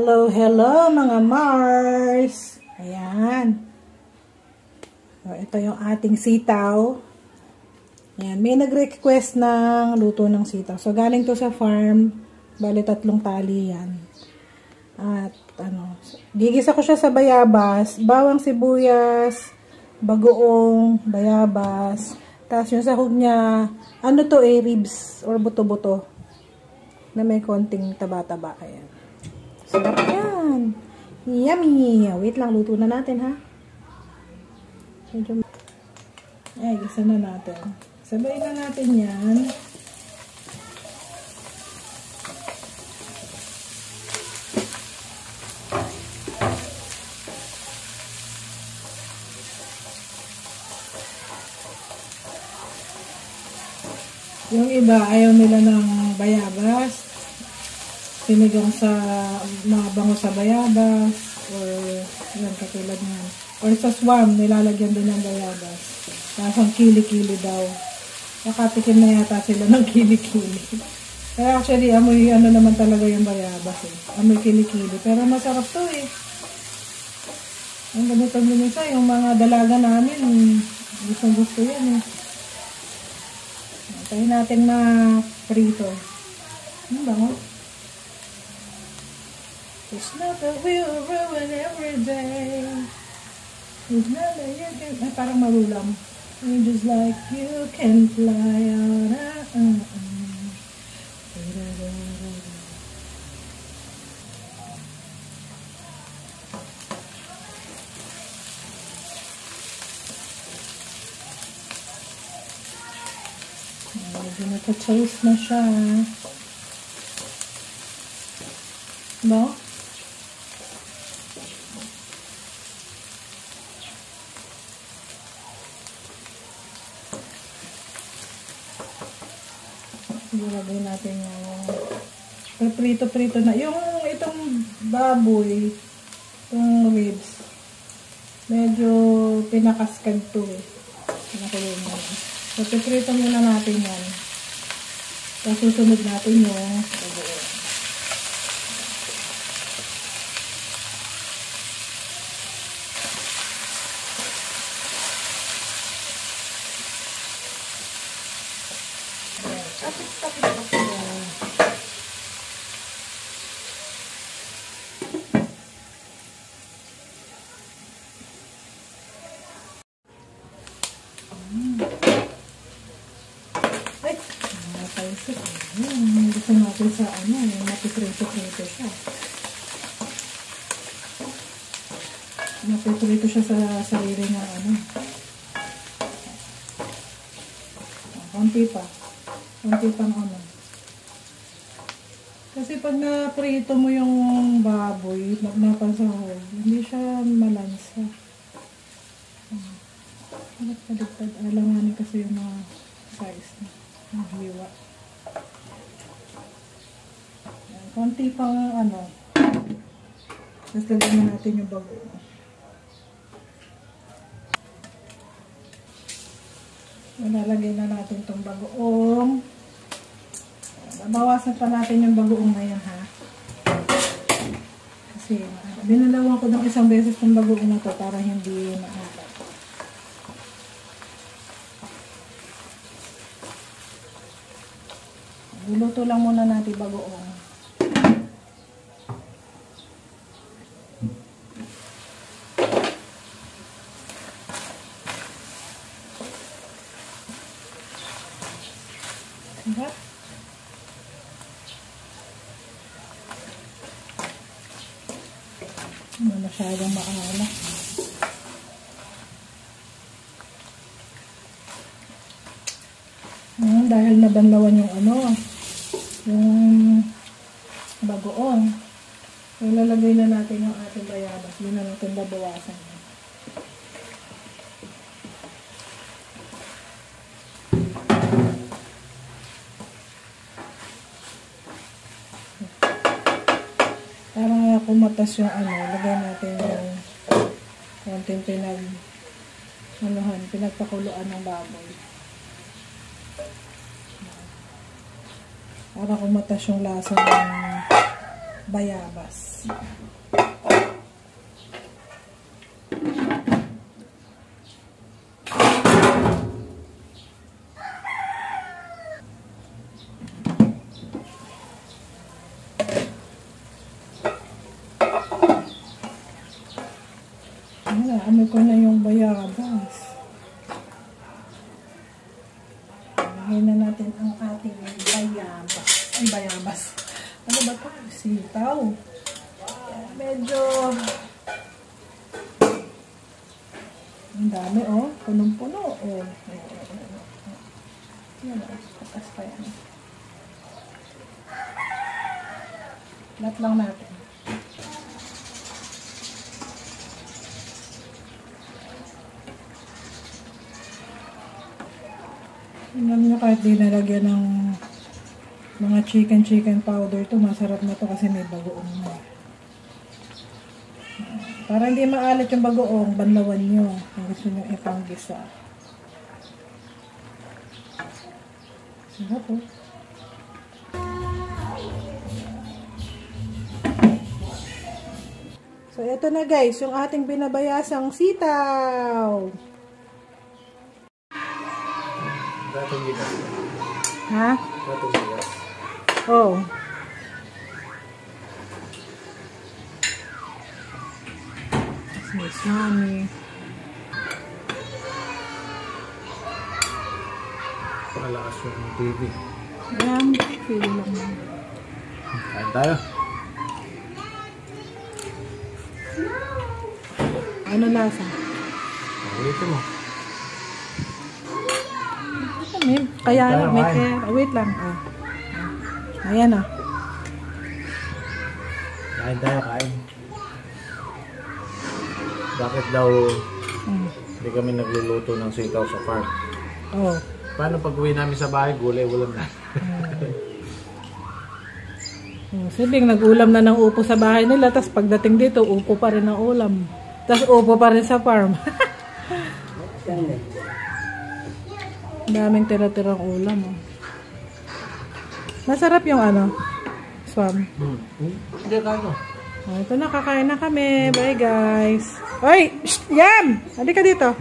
Hello, hello mga Mars! Ayan. So, ito yung ating sitaw. Ayan. May nag-request ng luto ng sitaw. So, galing to sa farm. Bali, 3 tali yan. At, gigisa ko siya sa bayabas, bawang sibuyas, bagoong, bayabas. Tapos yung sahog niya, ribs or buto-buto. Na may konting taba-taba. Ayan. Sarap yan. Yummy. Wait lang, luto na natin ha. Ay, gisa na natin. Sabay na natin yan. Yung iba, ayaw nila ng bayabas. Sinigang sa mabango sa bayabas. Or, yan, katulad niyan. Or sa swam, nilalagyan din ng bayabas. Tapos ang kili-kili daw. Nakatikim na yata sila ng kili-kili. Pero actually, amoy naman talaga yung bayabas eh. Amoy kili-kili. Pero masarap to eh. Ang ganito minsan, yung mga dalaga namin, gusto yan eh. Tayo natin na prito. Ano ba mo? It's not that we'll ruin every day. It's not that you can... Ay, parang marulam. Just like you can fly out. Medyo nata-toast na siya. Ba? Ilagay natin yung prito-prito na. Yung itong baboy, itong ribs, medyo pinakaskag to eh. Pinakulong na. So, prito muna natin yan. Tapos susunod natin yung baboy. Gusto natin sa napiprito-prito siya. Napiprito siya sa sarili ng konti pa. Konti pang Kasi pag naprito mo yung baboy, napasahog, hindi siya malansa. Paligtad. Alanganin kasi yung mga size na. Ang hiwa. Konti pang tapos lagyan na natin yung bagoong. Lalagay na natin itong bagoong. Bawasan pa natin yung bagoong na yan ha. Kasi binalawan ko ng isang beses yung bagoong na to para hindi maalat. Luluto lang muna natin bagoong. Sarap. Hindi masyadong maalat. Dahil nabanlawan yung yung bagoong. So, lalagay na natin yung ating bayabas. Yun na natin babawasan. Para kumatas yung lagay natin yung konting pinagpakuluan ng baboy. Para kumatas yung lasa ng bayabas. Amoy ko na yung bayabas. Lagyan na natin ang ating bayabas. Ay, bayabas. Ano ba ito? Sitaw. Medyo ang dami, oh. Punong-puno, oh. Yan, oh. Patas pa yan. Lahat lang natin. Alam nyo, kahit di nalagyan ng mga chicken powder to, masarap na to kasi may bagoong na. Para hindi maalat yung bagoong, banlawan nyo kung gusto nyo ipanggisa. Sarap po. So, ito na guys, yung ating binabayasang sitaw. Ha? Oh. Yes, mami. Pakalakas yung TV. Ayan, feel lang. Kain tayo. Ano lasa? Ulit mo. Kaya lang, may care. Wait lang. Oh. Ayan ah. Kain tayo, kain. Bakit daw hindi kami nagluluto ng sitaw sa farm? Oh. Paano pag uwi namin sa bahay, gulay, ulam na? Sabi, nag-ulam na ng upo sa bahay nila, tapos pagdating dito, upo pa rin ang ulam. Tapos upo pa rin sa farm. Daming tira-tirang ulam. Oh. Masarap yung ano, swam. Hindi, kain. Oh, ito na, kakain na kami. Bye guys. Oy! Yam! Halika dito.